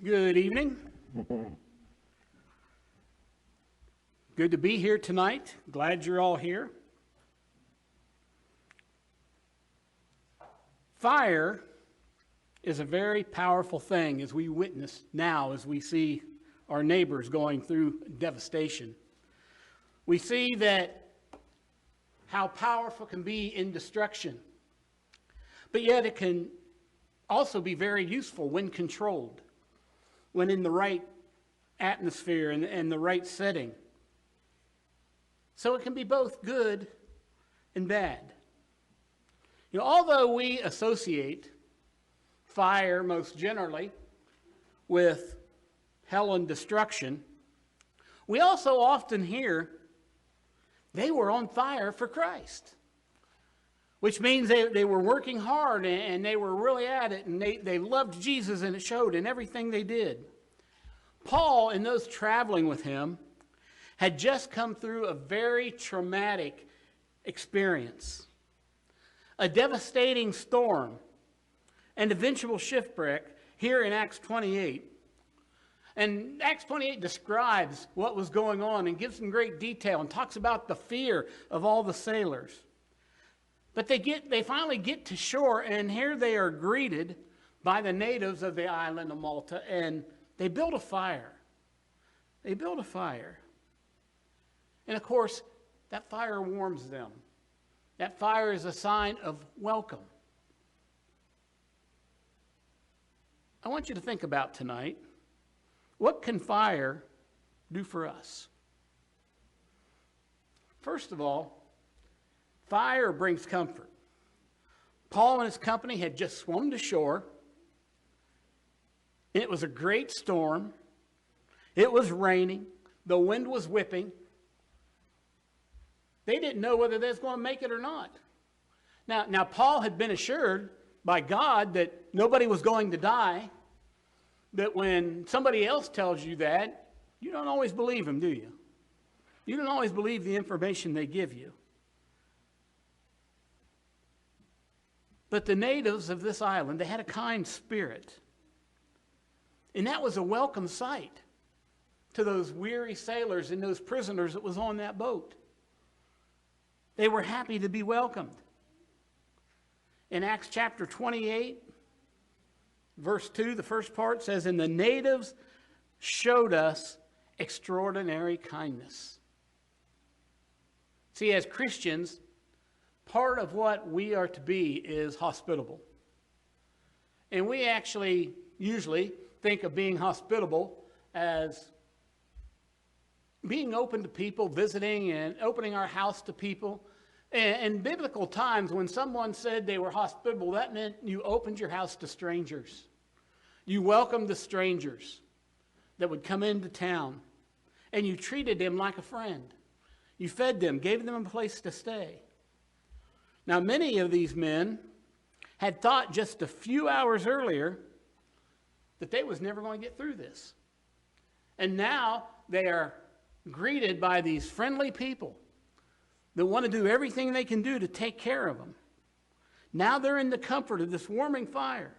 Good evening. Good to be here tonight. Glad you're all here. Fire is a very powerful thing as we witness now as we see our neighbors going through devastation. We see that how powerful it can be in destruction, but yet it can also be very useful when controlled, when in the right atmosphere and the right setting. So it can be both good and bad. You know, although we associate fire most generally with hell and destruction, we also often hear they were on fire for Christ, which means they were working hard and they were really at it, and they loved Jesus, and it showed in everything they did. Paul and those traveling with him had just come through a very traumatic experience, a devastating storm, and eventual shipwreck here in Acts 28. And Acts 28 describes what was going on and gives some great detail and talks about the fear of all the sailors. But they finally get to shore, and here they are greeted by the natives of the island of Malta, and they build a fire. They build a fire. And of course, that fire warms them. That fire is a sign of welcome. I want you to think about tonight, what can fire do for us? First of all, fire brings comfort. Paul and his company had just swum to shore. It was a great storm. It was raining. The wind was whipping. They didn't know whether they was going to make it or not. Now Paul had been assured by God that nobody was going to die. That when somebody else tells you that, you don't always believe them, do you? You don't always believe the information they give you. But the natives of this island, they had a kind spirit. And that was a welcome sight to those weary sailors and those prisoners that was on that boat. They were happy to be welcomed. In Acts chapter 28, verse 2, the first part says, "And the natives showed us extraordinary kindness." See, as Christians, part of what we are to be is hospitable. And we actually usually think of being hospitable as being open to people, visiting and opening our house to people. In biblical times, when someone said they were hospitable, that meant you opened your house to strangers. You welcomed the strangers that would come into town, and you treated them like a friend. You fed them, gave them a place to stay. Now, many of these men had thought just a few hours earlier that they was never going to get through this. And now they are greeted by these friendly people that want to do everything they can do to take care of them. Now they're in the comfort of this warming fire.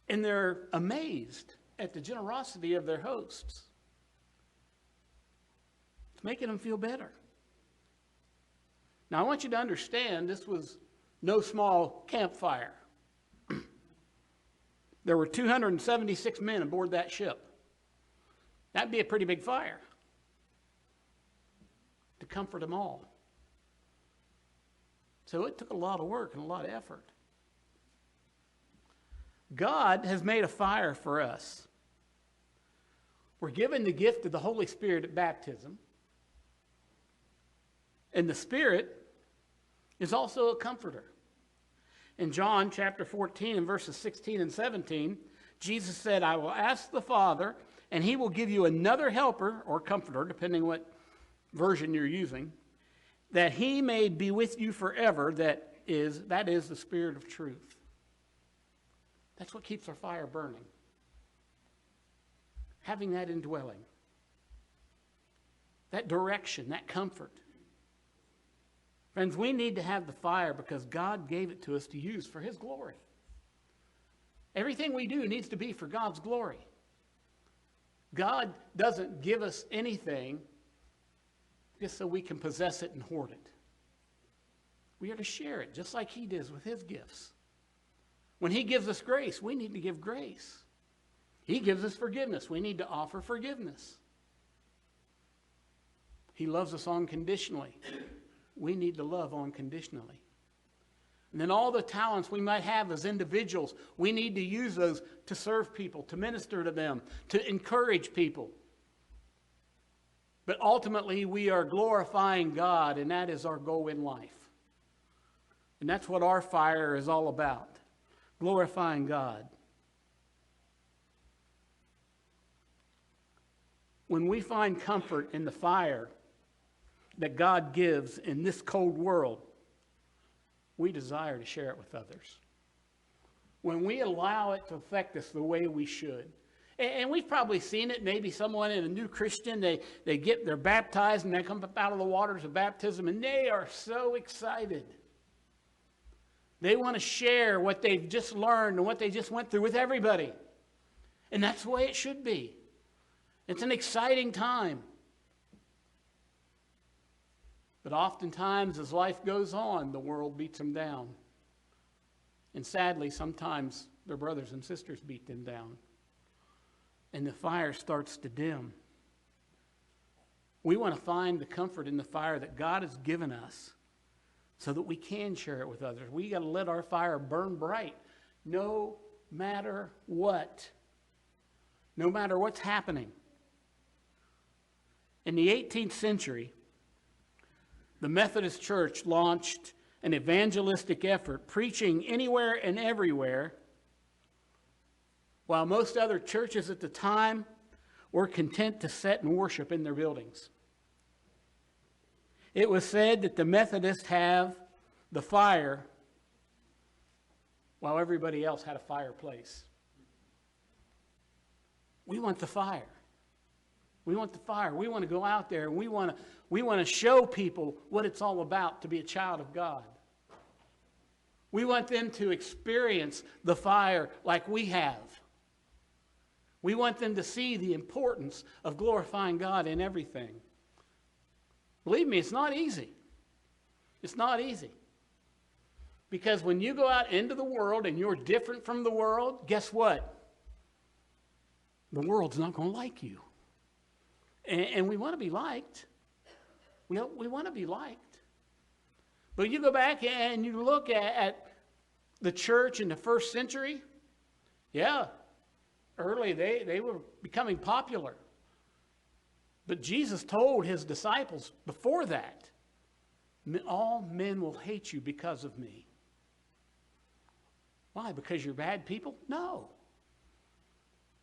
And they're amazed at the generosity of their hosts. It's making them feel better. Now I want you to understand this was no small campfire. There were 276 men aboard that ship. That'd be a pretty big fire to comfort them all. So it took a lot of work and a lot of effort. God has made a fire for us. We're given the gift of the Holy Spirit at baptism. And the Spirit is also a comforter. In John chapter 14 and verses 16 and 17, Jesus said, "I will ask the Father, and he will give you another helper," or comforter, depending what version you're using, "that he may be with you forever, that is the Spirit of truth." That's what keeps our fire burning. Having that indwelling. That direction, that comfort. Friends, we need to have the fire because God gave it to us to use for his glory. Everything we do needs to be for God's glory. God doesn't give us anything just so we can possess it and hoard it. We are to share it just like he does with his gifts. When he gives us grace, we need to give grace. He gives us forgiveness. We need to offer forgiveness. He loves us unconditionally. We need to love unconditionally. And then all the talents we might have as individuals, we need to use those to serve people, to minister to them, to encourage people. But ultimately, we are glorifying God, and that is our goal in life. And that's what our fire is all about, glorifying God. When we find comfort in the fire that God gives in this cold world, we desire to share it with others. When we allow it to affect us the way we should, and we've probably seen it, maybe someone in a new Christian, they're baptized and they come up out of the waters of baptism and they are so excited. They want to share what they've just learned and what they just went through with everybody. And that's the way it should be. It's an exciting time. But oftentimes, as life goes on, the world beats them down. And sadly, sometimes their brothers and sisters beat them down. And the fire starts to dim. We want to find the comfort in the fire that God has given us so that we can share it with others. We got to let our fire burn bright no matter what. No matter what's happening. In the 18th century, the Methodist Church launched an evangelistic effort, preaching anywhere and everywhere, while most other churches at the time were content to sit and worship in their buildings. It was said that the Methodists have the fire while everybody else had a fireplace. We want the fire. We want the fire. We want to go out there and we want to show people what it's all about to be a child of God. We want them to experience the fire like we have. We want them to see the importance of glorifying God in everything. Believe me, it's not easy. It's not easy. Because when you go out into the world and you're different from the world, guess what? The world's not going to like you. And we want to be liked. We want to be liked. But you go back and you look at the church in the first century, yeah, early they were becoming popular. But Jesus told his disciples before that, all men will hate you because of me. Why? Because you're bad people? No.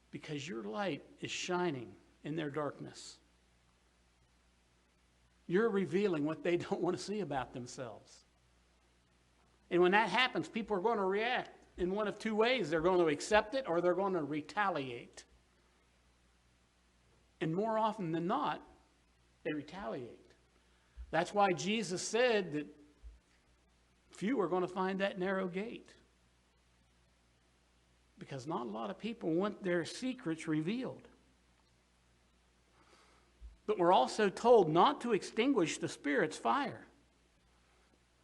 Because your light is shining in their darkness. You're revealing what they don't want to see about themselves. And when that happens, people are going to react in one of two ways. They're going to accept it or they're going to retaliate. And more often than not, they retaliate. That's why Jesus said that few are going to find that narrow gate. Because not a lot of people want their secrets revealed. But we're also told not to extinguish the Spirit's fire.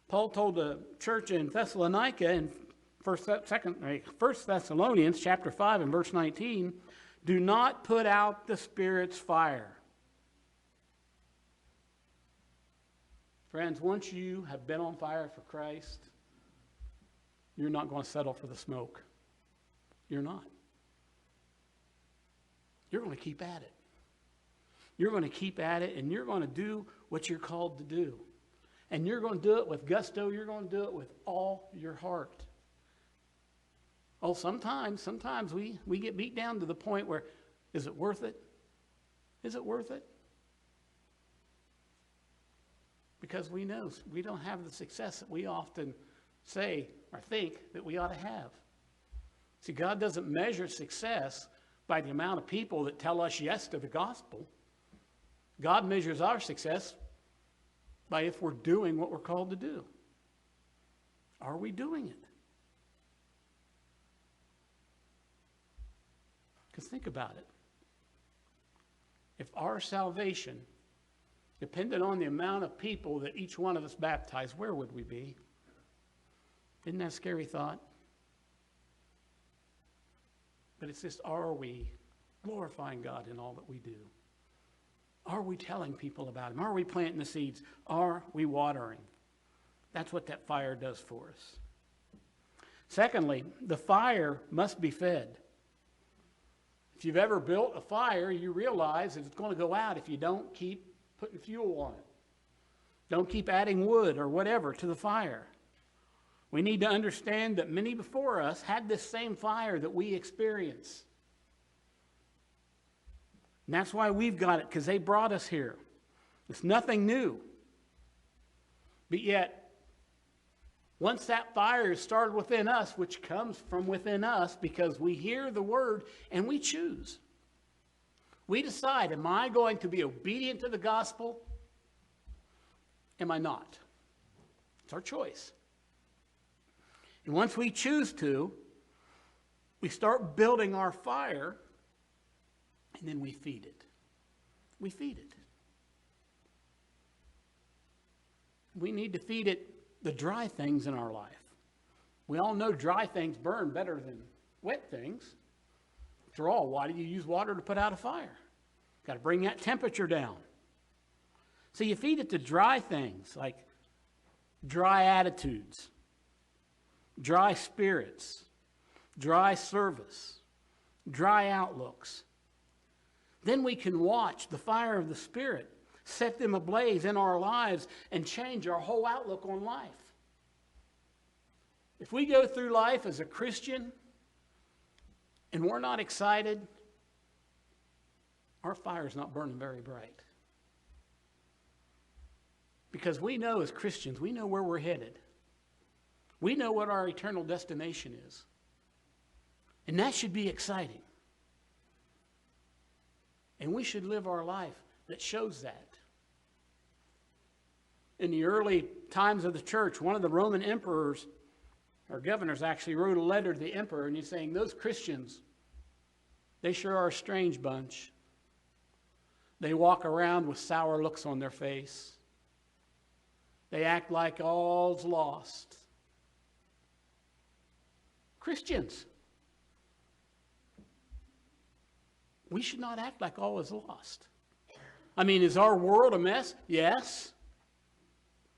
Paul told the church in Thessalonica in 1 Thessalonians chapter 5 and verse 19, do not put out the Spirit's fire. Friends, once you have been on fire for Christ, you're not going to settle for the smoke. You're not. You're going to keep at it. You're going to keep at it, and you're going to do what you're called to do. And you're going to do it with gusto. You're going to do it with all your heart. Oh, sometimes we get beat down to the point where, is it worth it? Is it worth it? Because we know we don't have the success that we often say or think that we ought to have. See, God doesn't measure success by the amount of people that tell us yes to the gospel. God measures our success by if we're doing what we're called to do. Are we doing it? Because think about it. If our salvation depended on the amount of people that each one of us baptized, where would we be? Isn't that a scary thought? But it's just, are we glorifying God in all that we do? Are we telling people about Him? Are we planting the seeds? Are we watering? That's what that fire does for us. Secondly, the fire must be fed. If you've ever built a fire, you realize that it's going to go out if you don't keep putting fuel on it. Don't keep adding wood or whatever to the fire. We need to understand that many before us had this same fire that we experience. And that's why we've got it, because they brought us here. It's nothing new. But yet, once that fire is started within us, which comes from within us because we hear the word and we choose. We decide, am I going to be obedient to the gospel? Am I not? It's our choice. And once we choose to, we start building our fire, and then we feed it. We feed it. We need to feed it the dry things in our life. We all know dry things burn better than wet things. After all, why do you use water to put out a fire? Got to bring that temperature down. So you feed it the dry things, like dry attitudes, dry spirits, dry service, dry outlooks. Then we can watch the fire of the Spirit set them ablaze in our lives and change our whole outlook on life. If we go through life as a Christian and we're not excited, our fire's not burning very bright. Because we know as Christians, we know where we're headed. We know what our eternal destination is. And that should be exciting. And we should live our life that shows that. In the early times of the church, one of the Roman emperors, or governors actually, wrote a letter to the emperor, and he's saying, those Christians, they sure are a strange bunch. They walk around with sour looks on their face. They act like all's lost. Christians, we should not act like all is lost. I mean, is our world a mess? Yes.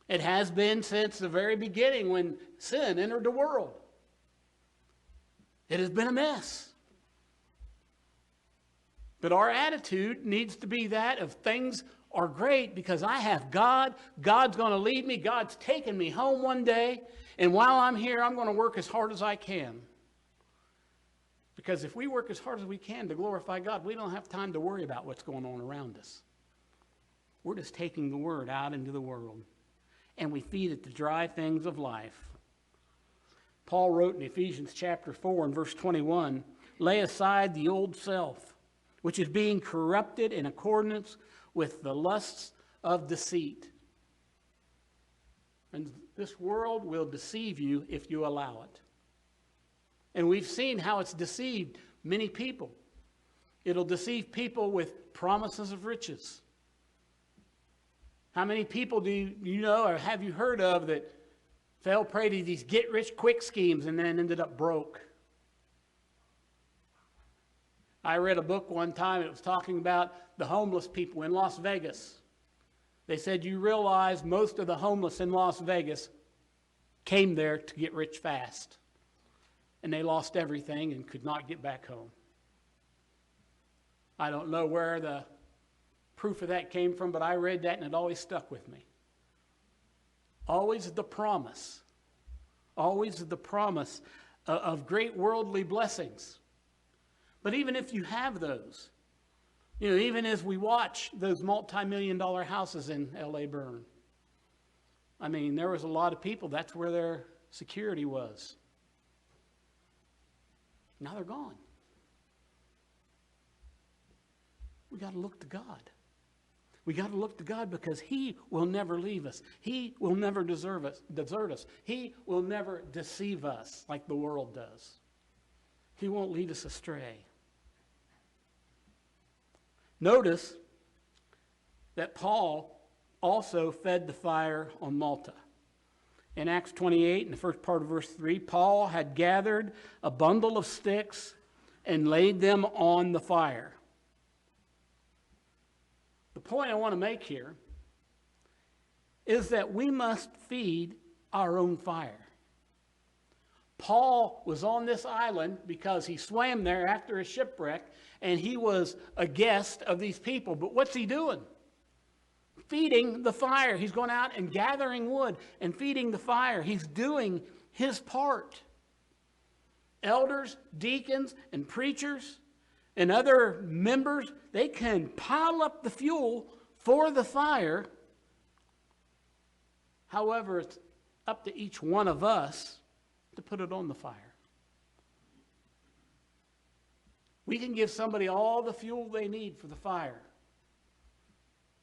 It has been since the very beginning when sin entered the world. It has been a mess. But our attitude needs to be that of things are great because I have God. God's going to lead me. God's taking me home one day. And while I'm here, I'm going to work as hard as I can. Because if we work as hard as we can to glorify God, we don't have time to worry about what's going on around us. We're just taking the word out into the world. And we feed it the dry things of life. Paul wrote in Ephesians chapter 4 and verse 21, lay aside the old self, which is being corrupted in accordance with the lusts of deceit. And this world will deceive you if you allow it. And we've seen how it's deceived many people. It'll deceive people with promises of riches. How many people do you know or have you heard of that fell prey to these get-rich-quick schemes and then ended up broke? I read a book one time. It was talking about the homeless people in Las Vegas. They said, you realize most of the homeless in Las Vegas came there to get rich fast. And they lost everything and could not get back home. I don't know where the proof of that came from, but I read that and it always stuck with me. Always the promise. Always the promise of great worldly blessings. But even if you have those, even as we watch those multi-million-dollar houses in L.A. burn, I mean, there was a lot of people, that's where their security was. Now they're gone. We got to look to God. We got to look to God because He will never leave us. He will never desert us. He will never deceive us like the world does. He won't lead us astray. Notice that Paul also fed the fire on Malta. In Acts 28, in the first part of verse 3, Paul had gathered a bundle of sticks and laid them on the fire. The point I want to make here is that we must feed our own fire. Paul was on this island because he swam there after a shipwreck, and he was a guest of these people. But what's he doing? Feeding the fire. He's going out and gathering wood and feeding the fire. He's doing his part. Elders, deacons, and preachers and other members, they can pile up the fuel for the fire. However, it's up to each one of us to put it on the fire. We can give somebody all the fuel they need for the fire.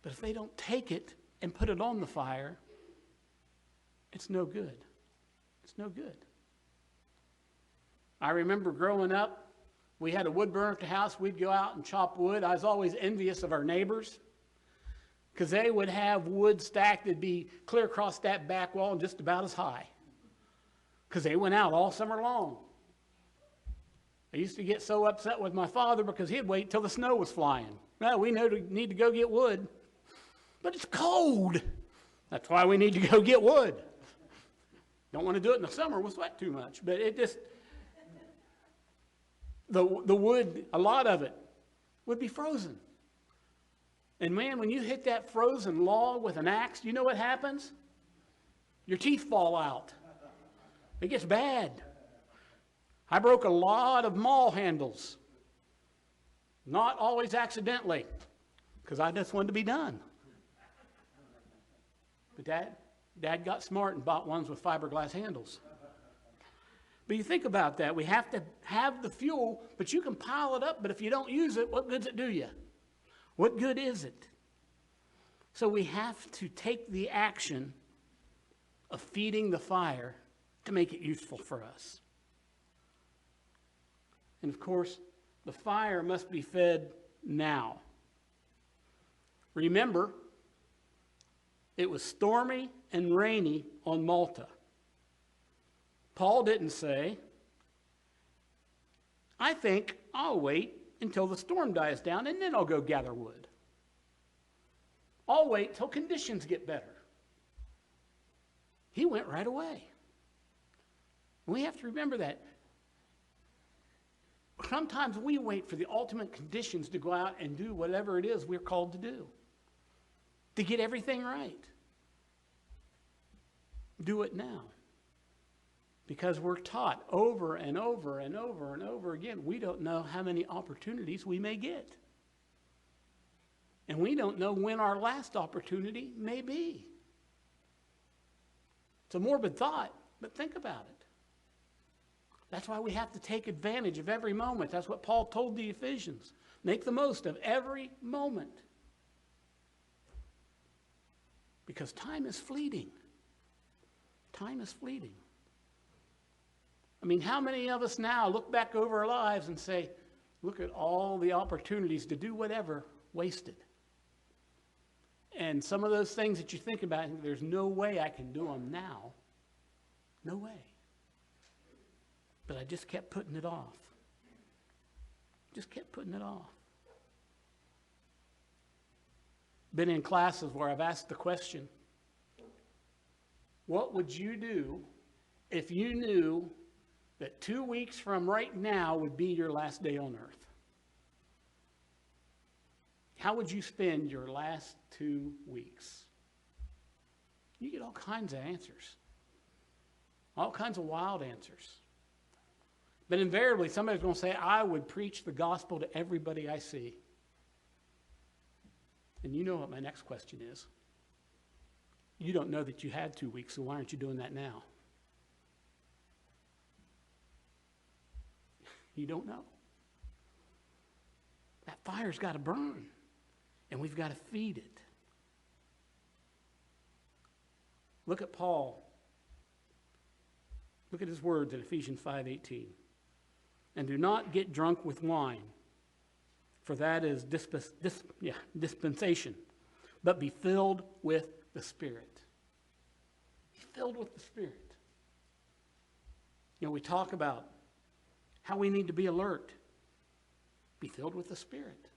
But if they don't take it and put it on the fire, it's no good. It's no good. I remember growing up, we had a wood burner at the house. We'd go out and chop wood. I was always envious of our neighbors because they would have wood stacked that'd be clear across that back wall and just about as high because they went out all summer long. I used to get so upset with my father because he'd wait till the snow was flying. Well, we need to go get wood. But it's cold. That's why we need to go get wood. Don't want to do it in the summer. We'll sweat too much. But it just, the wood, a lot of it, would be frozen. And man, when you hit that frozen log with an axe, you know what happens? Your teeth fall out. It gets bad. I broke a lot of maul handles. Not always accidentally, because I just wanted to be done. But Dad got smart and bought ones with fiberglass handles. But you think about that. We have to have the fuel, but you can pile it up, but if you don't use it, what good does it do you? What good is it? So we have to take the action of feeding the fire to make it useful for us. And of course, the fire must be fed now. Remember, it was stormy and rainy on Malta. Paul didn't say, I think I'll wait until the storm dies down and then I'll go gather wood. I'll wait till conditions get better. He went right away. We have to remember that. Sometimes we wait for the ultimate conditions to go out and do whatever it is we're called to do, to get everything right. Do it now. Because we're taught over and over and over and over again, we don't know how many opportunities we may get. And we don't know when our last opportunity may be. It's a morbid thought, but think about it. That's why we have to take advantage of every moment. That's what Paul told the Ephesians. Make the most of every moment. Because time is fleeting. Time is fleeting. I mean, how many of us now look back over our lives and say, look at all the opportunities to do whatever wasted. And some of those things that you think about, there's no way I can do them now. No way. But I just kept putting it off. Just kept putting it off. Been in classes where I've asked the question, what would you do if you knew that 2 weeks from right now would be your last day on earth? How would you spend your last 2 weeks? You get all kinds of answers. All kinds of wild answers. But invariably, somebody's going to say, I would preach the gospel to everybody I see. And you know what my next question is. You don't know that you had 2 weeks, so why aren't you doing that now? You don't know. That fire's got to burn, and we've got to feed it. Look at Paul. Look at his words in Ephesians 5:18. And do not get drunk with wine, for that is dispensation. But be filled with the Spirit. Be filled with the Spirit. You know, we talk about how we need to be alert. Be filled with the Spirit.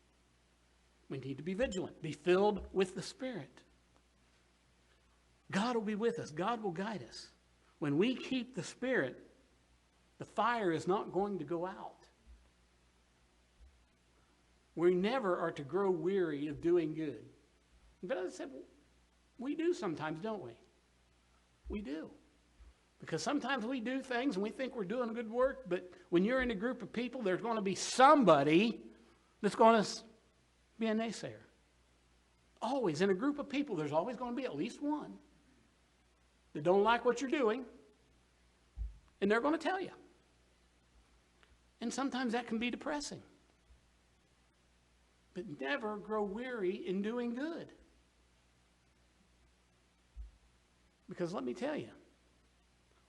We need to be vigilant. Be filled with the Spirit. God will be with us. God will guide us. When we keep the Spirit, the fire is not going to go out. We never are to grow weary of doing good. But as I said, we do sometimes, don't we? We do. Because sometimes we do things and we think we're doing good work, but when you're in a group of people, there's going to be somebody that's going to be a naysayer. Always. In a group of people, there's always going to be at least one that don't like what you're doing, and they're going to tell you. And sometimes that can be depressing. But never grow weary in doing good. Because let me tell you,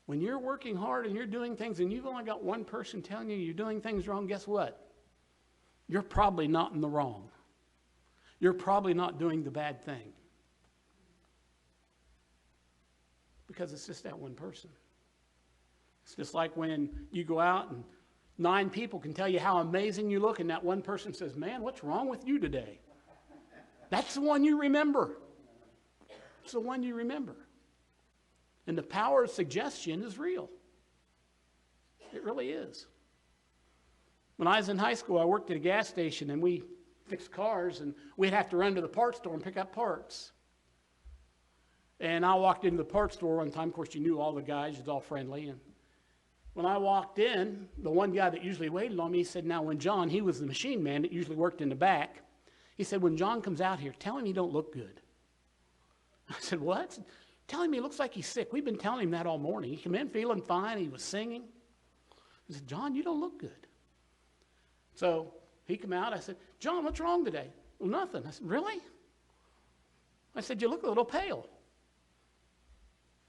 when you're working hard and you're doing things and you've only got one person telling you you're doing things wrong, guess what? You're probably not in the wrong. You're probably not doing the bad thing. Because it's just that one person. It's just like when you go out and 9 people can tell you how amazing you look, and that one person says, man, what's wrong with you today? That's the one you remember. It's the one you remember. And the power of suggestion is real. It really is. When I was in high school, I worked at a gas station, and we fixed cars, and we'd have to run to the parts store and pick up parts. And I walked into the parts store one time. Of course, you knew all the guys. You was all friendly. And when I walked in, the one guy that usually waited on me, he said, now when John, he was the machine man that usually worked in the back. He said, when John comes out here, tell him he don't look good. I said, what? Tell him he looks like he's sick. We've been telling him that all morning. He came in feeling fine. He was singing. I said, John, you don't look good. So he came out. I said, John, what's wrong today? Well, nothing. I said, really? I said, you look a little pale.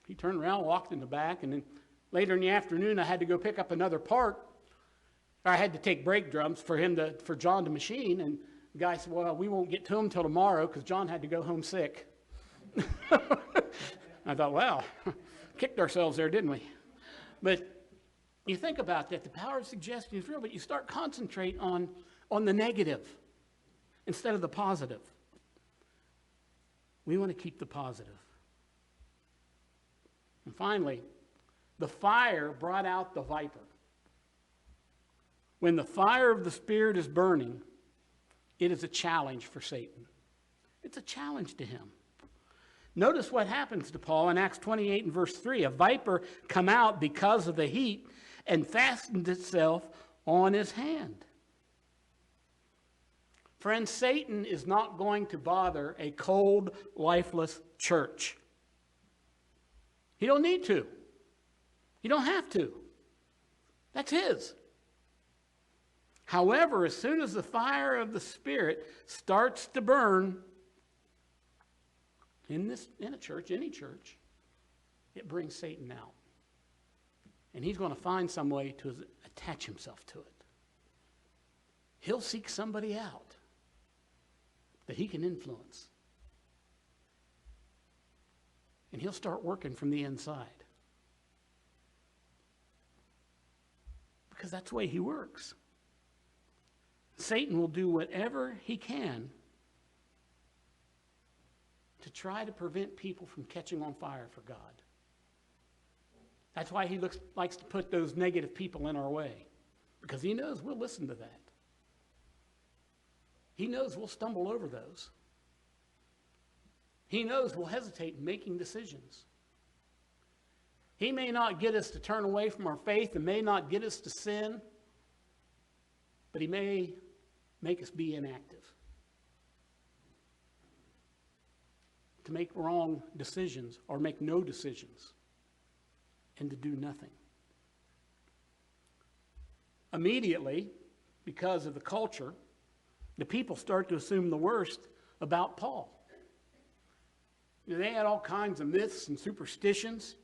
He turned around, walked in the back, and then later in the afternoon, I had to go pick up another part. I had to take brake drums for John to machine, and the guy said, well, we won't get to him till tomorrow because John had to go home sick. I thought, wow, kicked ourselves there, didn't we? But you think about that, the power of suggestion is real, but you start concentrate on the negative instead of the positive. We want to keep the positive. And finally, the fire brought out the viper. When the fire of the Spirit is burning, it is a challenge for Satan. It's a challenge to him. Notice what happens to Paul in Acts 28 and verse 3. A viper come out because of the heat and fastened itself on his hand. Friends, Satan is not going to bother a cold, lifeless church. He don't need to. You don't have to. That's his. However, as soon as the fire of the Spirit starts to burn in a church, any church, it brings Satan out. And he's going to find some way to attach himself to it. He'll seek somebody out that he can influence. And he'll start working from the inside. Because that's the way he works. Satan will do whatever he can to try to prevent people from catching on fire for God. That's why he likes to put those negative people in our way. Because he knows we'll listen to that. He knows we'll stumble over those. He knows we'll hesitate in making decisions. He may not get us to turn away from our faith and may not get us to sin, but he may make us be inactive. To make wrong decisions or make no decisions and to do nothing. Immediately, because of the culture, the people start to assume the worst about Paul. You know, they had all kinds of myths and superstitions.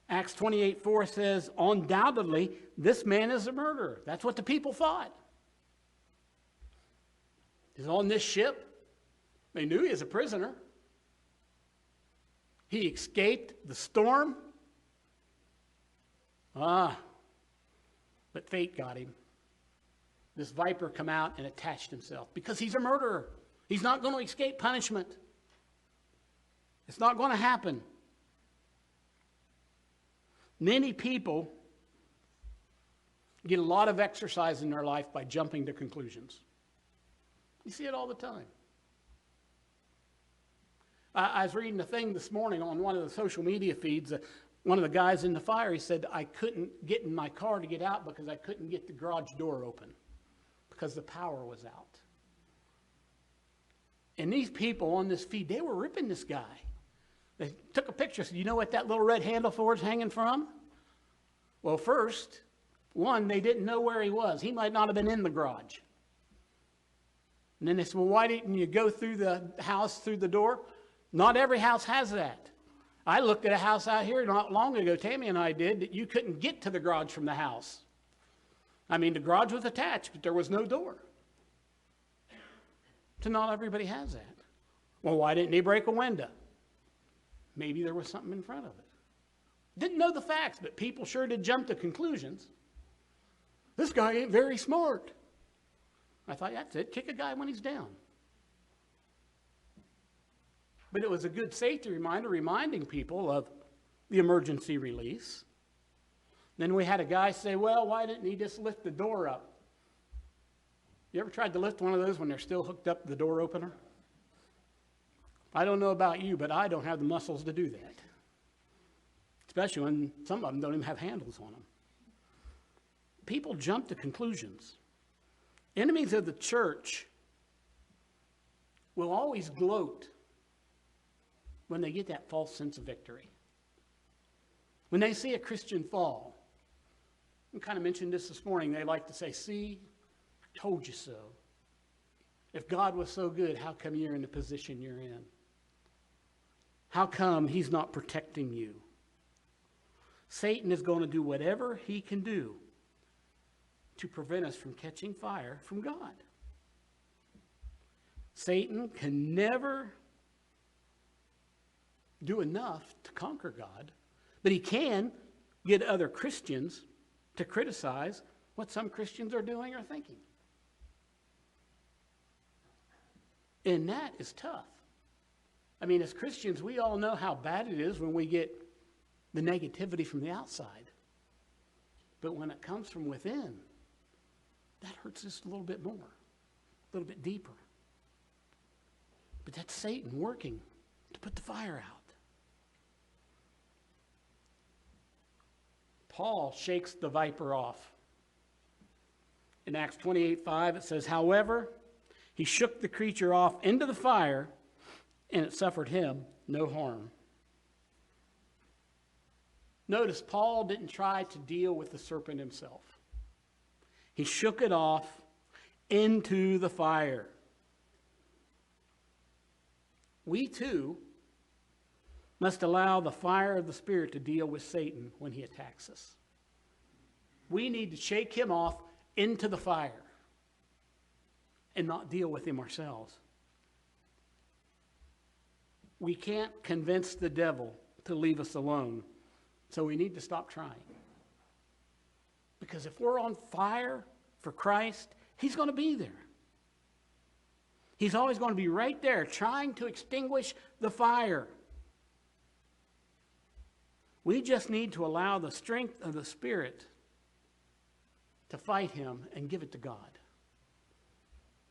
Acts 28:4 says, undoubtedly, this man is a murderer. That's what the people thought. He's on this ship. They knew he was a prisoner. He escaped the storm. But fate got him. This viper come out and attached himself because he's a murderer. He's not going to escape punishment. It's not going to happen. Many people get a lot of exercise in their life by jumping to conclusions. You see it all the time. I was reading a thing this morning on one of the social media feeds. One of the guys in the fire, he said, I couldn't get in my car to get out because I couldn't get the garage door open because the power was out. And these people on this feed, they were ripping this guy. They took a picture, said, you know what that little red handle for is hanging from? Well, first, one, they didn't know where he was. He might not have been in the garage. And then they said, well, why didn't you go through the house, through the door? Not every house has that. I looked at a house out here not long ago, Tammy and I did, that you couldn't get to the garage from the house. I mean, the garage was attached, but there was no door. So not everybody has that. Well, why didn't he break a window? Maybe there was something in front of it. Didn't know the facts, but people sure did jump to conclusions. This guy ain't very smart. I thought, that's it, kick a guy when he's down. But it was a good safety reminder, reminding people of the emergency release. Then we had a guy say, well, why didn't he just lift the door up? You ever tried to lift one of those when they're still hooked up to the door opener? I don't know about you, but I don't have the muscles to do that. Especially when some of them don't even have handles on them. People jump to conclusions. Enemies of the church will always gloat when they get that false sense of victory. When they see a Christian fall, I kind of mentioned this morning, they like to say, see, I told you so. If God was so good, how come you're in the position you're in? How come he's not protecting you? Satan is going to do whatever he can do to prevent us from catching fire from God. Satan can never do enough to conquer God, but he can get other Christians to criticize what some Christians are doing or thinking. And that is tough. I mean, as Christians, we all know how bad it is when we get the negativity from the outside. But when it comes from within, that hurts us a little bit more, a little bit deeper. But that's Satan working to put the fire out. Paul shakes the viper off. In Acts 28:5, it says, however, he shook the creature off into the fire, and it suffered him no harm. Notice Paul didn't try to deal with the serpent himself. He shook it off into the fire. We too must allow the fire of the Spirit to deal with Satan when he attacks us. We need to shake him off into the fire and not deal with him ourselves. We can't convince the devil to leave us alone, so we need to stop trying. Because if we're on fire for Christ, he's going to be there. He's always going to be right there trying to extinguish the fire. We just need to allow the strength of the Spirit to fight him and give it to God.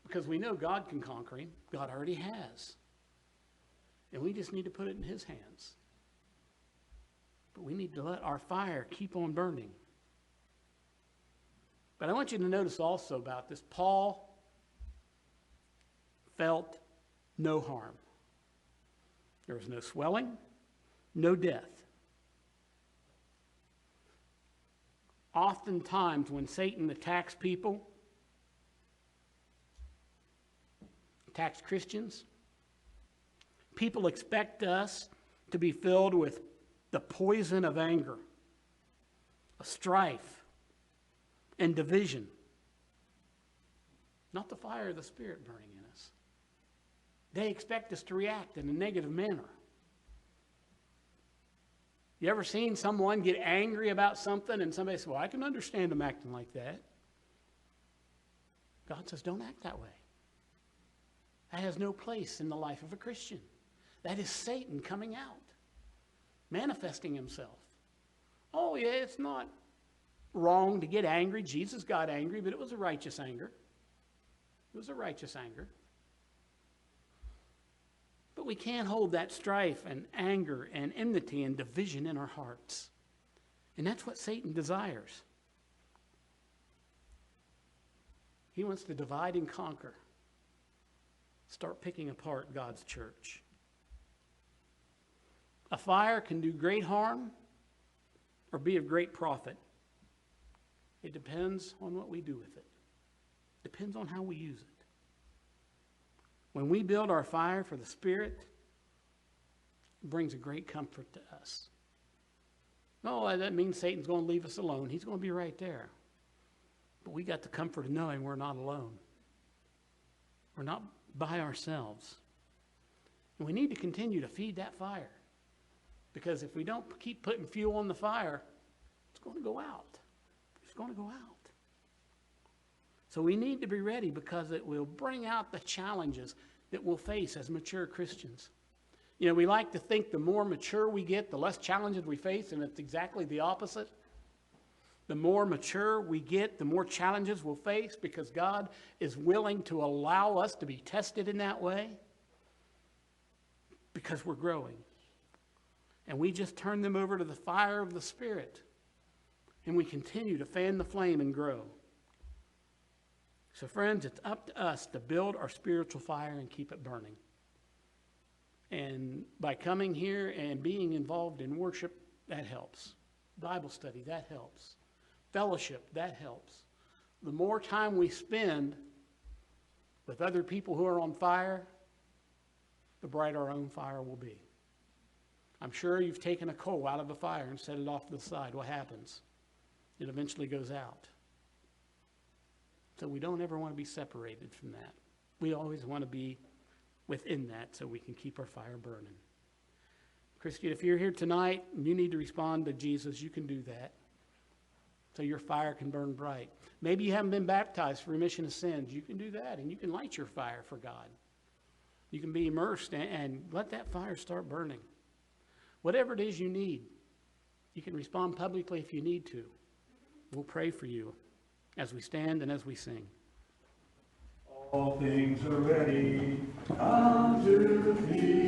Because we know God can conquer him. God already has. And we just need to put it in his hands. But we need to let our fire keep on burning. But I want you to notice also about this. Paul felt no harm. There was no swelling, no death. Oftentimes when Satan attacks people, attacks Christians, people expect us to be filled with the poison of anger, of strife, and division. not the fire of the Spirit burning in us. They expect us to react in a negative manner. You ever seen someone get angry about something and somebody says, well, I can understand them acting like that? God says, don't act that way. That has no place in the life of a Christian. That is Satan coming out, manifesting himself. Oh, yeah, it's not wrong to get angry. Jesus got angry, but it was a righteous anger. It was a righteous anger. But we can't hold that strife and anger and enmity and division in our hearts. And that's what Satan desires. He wants to divide and conquer. Start picking apart God's church. A fire can do great harm or be of great profit. It depends on what we do with it. Depends on how we use it. When we build our fire for the Spirit, it brings a great comfort to us. No, that means Satan's going to leave us alone. He's going to be right there. But we got the comfort of knowing we're not alone. We're not by ourselves. And we need to continue to feed that fire. Because if we don't keep putting fuel on the fire, it's going to go out. It's going to go out. So we need to be ready because it will bring out the challenges that we'll face as mature Christians. You know, we like to think the more mature we get, the less challenges we face, and it's exactly the opposite. The more mature we get, the more challenges we'll face because God is willing to allow us to be tested in that way because we're growing. And we just turn them over to the fire of the Spirit, and we continue to fan the flame and grow. So friends, it's up to us to build our spiritual fire and keep it burning. And by coming here and being involved in worship, that helps. Bible study, that helps. Fellowship, that helps. The more time we spend with other people who are on fire, the brighter our own fire will be. I'm sure you've taken a coal out of a fire and set it off to the side. What happens? It eventually goes out. So we don't ever want to be separated from that. We always want to be within that so we can keep our fire burning. Christy, if you're here tonight and you need to respond to Jesus, you can do that so your fire can burn bright. Maybe you haven't been baptized for remission of sins. You can do that, and you can light your fire for God. You can be immersed and let that fire start burning. Whatever it is you need, you can respond publicly if you need to. We'll pray for you as we stand and as we sing. All things are ready unto thee.